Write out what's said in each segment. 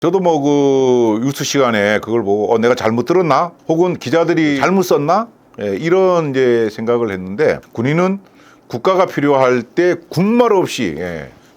저도 뭐 그 뉴스 시간에 그걸 보고 내가 잘못 들었나? 혹은 기자들이 잘못 썼나? 이런 이제 생각을 했는데, 군인은 국가가 필요할 때 군말 없이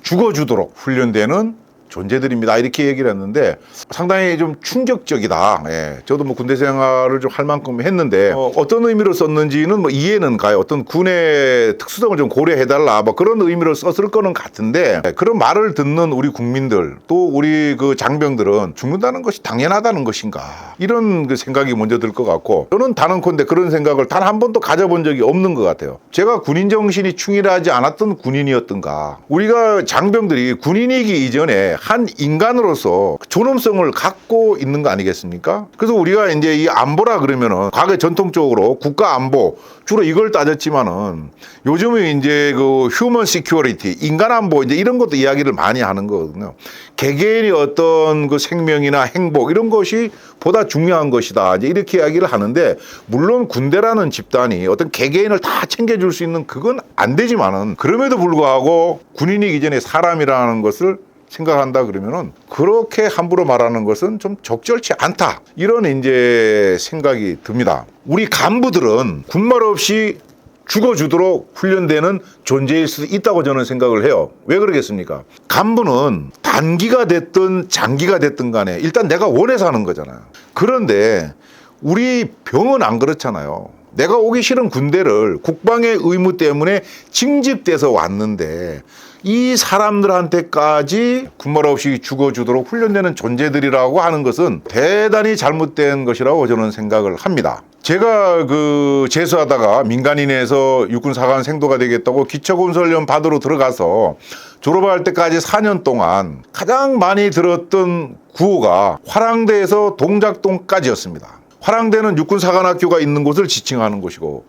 죽어주도록 훈련되는 존재들입니다. 이렇게 얘기를 했는데 상당히 좀 충격적이다. 저도 뭐 군대 생활을 좀 할 만큼 했는데 어떤 의미로 썼는지는 뭐 이해는 가요. 어떤 군의 특수성을 좀 고려해달라 뭐 그런 의미로 썼을 거는 같은데, 그런 말을 듣는 우리 국민들 또 우리 그 장병들은 죽는다는 것이 당연하다는 것인가, 이런 그 생각이 먼저 들 것 같고, 저는 단언컨대 그런 생각을 단 한 번도 가져본 적이 없는 것 같아요. 제가 군인 정신이 충실하지 않았던 군인이었던가, 우리가 장병들이 군인이기 이전에 한 인간으로서 존엄성을 갖고 있는 거 아니겠습니까? 그래서 우리가 이제 이 안보라 그러면은 과거 전통적으로 국가 안보 주로 이걸 따졌지만은 요즘은 이제 그 휴먼 시큐리티, 인간 안보 이제 이런 것도 이야기를 많이 하는 거거든요. 개개인이 어떤 그 생명이나 행복 이런 것이 보다 중요한 것이다, 이제 이렇게 이야기를 하는데, 물론 군대라는 집단이 어떤 개개인을 다 챙겨줄 수 있는 그건 안 되지만은, 그럼에도 불구하고 군인이기 전에 사람이라는 것을 생각한다 그러면은 그렇게 함부로 말하는 것은 좀 적절치 않다, 이런 이제 생각이 듭니다. 우리 간부들은 군말 없이 죽어주도록 훈련되는 존재일 수도 있다고 저는 생각을 해요. 왜 그러겠습니까? 간부는 단기가 됐든 장기가 됐든 간에 일단 내가 원해서 하는 거잖아요. 그런데 우리 병은 안 그렇잖아요. 내가 오기 싫은 군대를 국방의 의무 때문에 징집돼서 왔는데 이 사람들한테까지 군말 없이 죽어주도록 훈련되는 존재들이라고 하는 것은 대단히 잘못된 것이라고 저는 생각을 합니다. 제가 그 재수하다가 민간인에서 육군사관 생도가 되겠다고 기초군사훈련 받으러 들어가서 졸업할 때까지 4년 동안 가장 많이 들었던 구호가 화랑대에서 동작동까지였습니다. 화랑대는 육군사관학교가 있는 곳을 지칭하는 곳이고,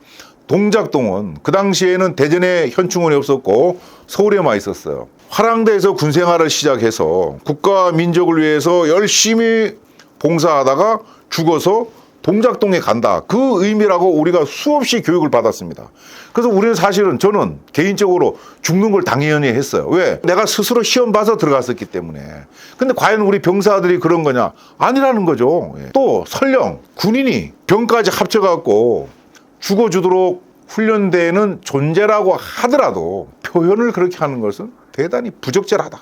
동작동은 그 당시에는 대전에 현충원이 없었고 서울에만 있었어요. 화랑대에서 군생활을 시작해서 국가와 민족을 위해서 열심히 봉사하다가 죽어서 동작동에 간다, 그 의미라고 우리가 수없이 교육을 받았습니다. 그래서 우리는 사실은, 저는 개인적으로 죽는 걸 당연히 했어요. 왜? 내가 스스로 시험 봐서 들어갔었기 때문에. 근데 과연 우리 병사들이 그런 거냐? 아니라는 거죠. 또 설령 군인이 병까지 합쳐갖고 죽어주도록 훈련되는 존재라고 하더라도 표현을 그렇게 하는 것은 대단히 부적절하다,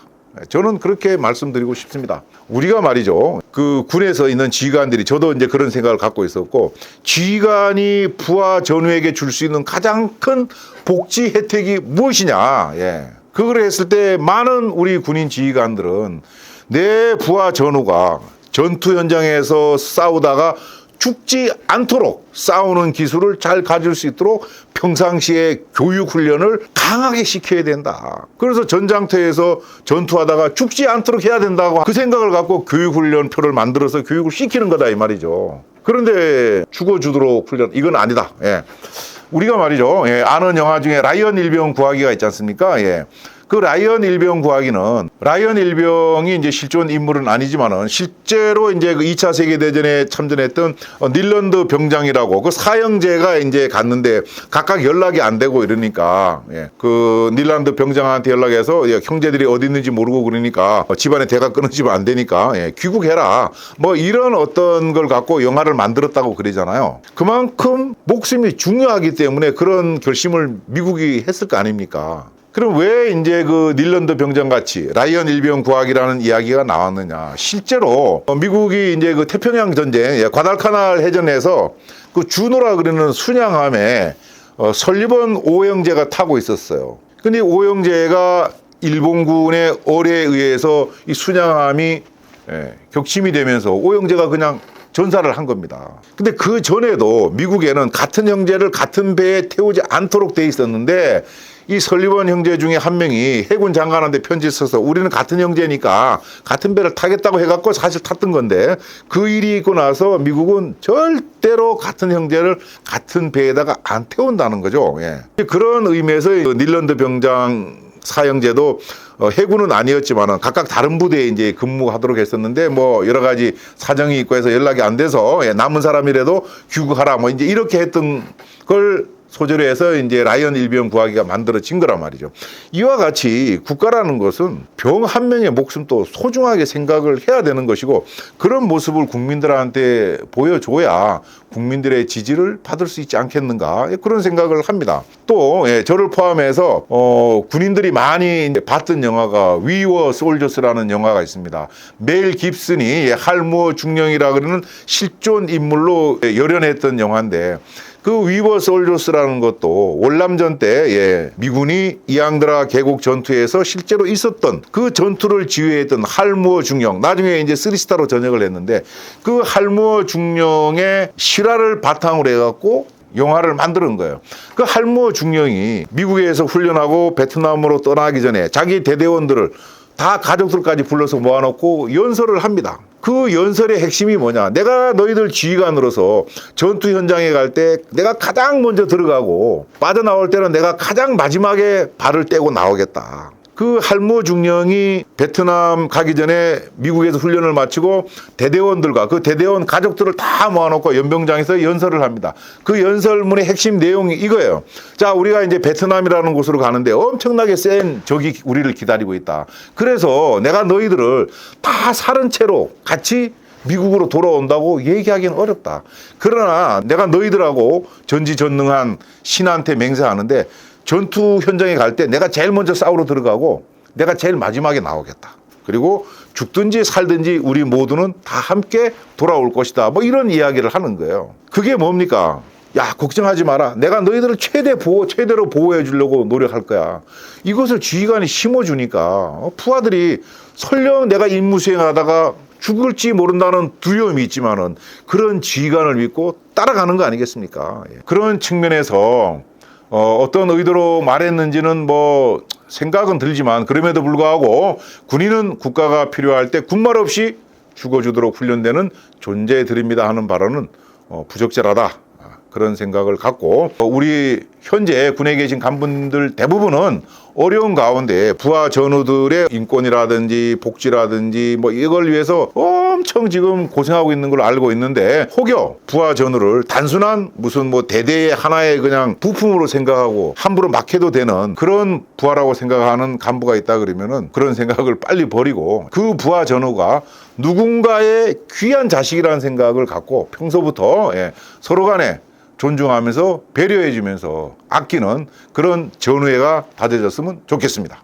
저는 그렇게 말씀드리고 싶습니다. 우리가 말이죠, 그 군에서 있는 지휘관들이, 저도 이제 그런 생각을 갖고 있었고, 지휘관이 부하 전우에게 줄 수 있는 가장 큰 복지 혜택이 무엇이냐, 그걸 했을 때 많은 우리 군인 지휘관들은 내 부하 전우가 전투 현장에서 싸우다가 죽지 않도록 싸우는 기술을 잘 가질 수 있도록 평상시에 교육 훈련을 강하게 시켜야 된다. 그래서 전장터에서 전투하다가 죽지 않도록 해야 된다고 그 생각을 갖고 교육 훈련표를 만들어서 교육을 시키는 거다, 이 말이죠. 그런데 죽어주도록 훈련, 이건 아니다. 우리가 말이죠, 아는 영화 중에 라이언 일병 구하기가 있지 않습니까? 그 라이언 일병 구하기는, 라이언 일병이 이제 실존 인물은 아니지만은 실제로 이제 그 2차 세계대전에 참전했던 닐런드 병장이라고, 그 사형제가 이제 갔는데 각각 연락이 안 되고 이러니까, 그 닐런드 병장한테 연락해서 형제들이 어디 있는지 모르고 그러니까 집안에 대가 끊어지면 안 되니까 귀국해라, 뭐 이런 어떤 걸 갖고 영화를 만들었다고 그러잖아요. 그만큼 목숨이 중요하기 때문에 그런 결심을 미국이 했을 거 아닙니까? 그럼 왜 이제 그 닐런드 병장 같이 라이언 일병 구하기라는 이야기가 나왔느냐? 실제로 미국이 이제 그 태평양 전쟁, 과달카날 해전에서 그 주노라 그러는 순양함에 설리번 오형제가 타고 있었어요. 근데 오형제가 일본군의 어뢰에 의해서 이 순양함이 격침이 되면서 오형제가 그냥 전사를 한 겁니다. 근데 그 전에도 미국에는 같은 형제를 같은 배에 태우지 않도록 돼 있었는데, 이 설리번 형제 중에 한 명이 해군 장관한테 편지 써서 우리는 같은 형제니까 같은 배를 타겠다고 해갖고 사실 탔던 건데, 그 일이 있고 나서 미국은 절대로 같은 형제를 같은 배에다가 안 태운다는 거죠. 그런 의미에서 닐런드 병장 사형제도 해군은 아니었지만은 각각 다른 부대에 이제 근무하도록 했었는데, 뭐 여러 가지 사정이 있고 해서 연락이 안 돼서 남은 사람이라도 귀국하라, 뭐 이제 이렇게 했던 걸 소재로 해서 이제 라이언 일병 구하기가 만들어진 거란 말이죠. 이와 같이 국가라는 것은 병 한 명의 목숨도 소중하게 생각을 해야 되는 것이고, 그런 모습을 국민들한테 보여줘야 국민들의 지지를 받을 수 있지 않겠는가, 그런 생각을 합니다. 또 저를 포함해서 군인들이 많이 봤던 영화가 위워 솔저스라는 영화가 있습니다. 멜 깁슨이 할무어 중령이라 그러는 실존 인물로 열연했던 영화인데, 그 위버 솔저스라는 것도 월남전 때 미군이 이앙드라 계곡 전투에서 실제로 있었던 그 전투를 지휘했던 할무어 중령, 나중에 이제 3스타로 전역을 했는데, 그 할무어 중령의 실화를 바탕으로 해갖고 영화를 만드는 거예요. 그 할무어 중령이 미국에서 훈련하고 베트남으로 떠나기 전에 자기 대대원들을 다 가족들까지 불러서 모아놓고 연설을 합니다. 그 연설의 핵심이 뭐냐? 내가 너희들 지휘관으로서 전투 현장에 갈 때 내가 가장 먼저 들어가고 빠져나올 때는 내가 가장 마지막에 발을 떼고 나오겠다. 그 할무어 중령이 베트남 가기 전에 미국에서 훈련을 마치고 대대원들과 그 대대원 가족들을 다 모아놓고 연병장에서 연설을 합니다. 그 연설문의 핵심 내용이 이거예요. 자, 우리가 이제 베트남이라는 곳으로 가는데 엄청나게 센 적이 우리를 기다리고 있다. 그래서 내가 너희들을 다 살은 채로 같이 미국으로 돌아온다고 얘기하기는 어렵다. 그러나 내가 너희들하고 전지전능한 신한테 맹세하는데, 전투 현장에 갈 때 내가 제일 먼저 싸우러 들어가고 내가 제일 마지막에 나오겠다. 그리고 죽든지 살든지 우리 모두는 다 함께 돌아올 것이다. 뭐 이런 이야기를 하는 거예요. 그게 뭡니까? 야, 걱정하지 마라. 내가 너희들을 최대로 보호해 주려고 노력할 거야. 이것을 지휘관이 심어주니까 부하들이 설령 내가 임무 수행하다가 죽을지 모른다는 두려움이 있지만은 그런 지휘관을 믿고 따라가는 거 아니겠습니까? 그런 측면에서 어떤 의도로 말했는지는 뭐 생각은 들지만, 그럼에도 불구하고 군인은 국가가 필요할 때 군말 없이 죽어주도록 훈련되는 존재들입니다 하는 발언은 부적절하다, 그런 생각을 갖고, 우리 현재 군에 계신 간부들 대부분은 어려운 가운데 부하 전우들의 인권이라든지 복지라든지 뭐 이걸 위해서 엄청 지금 고생하고 있는 걸 알고 있는데, 혹여 부하 전우를 단순한 무슨 뭐 대대의 하나의 그냥 부품으로 생각하고 함부로 막 해도 되는 그런 부하라고 생각하는 간부가 있다 그러면은 그런 생각을 빨리 버리고, 그 부하 전우가 누군가의 귀한 자식이라는 생각을 갖고 평소부터 서로 간에 존중하면서 배려해주면서 아끼는 그런 전우회가 다져졌으면 좋겠습니다.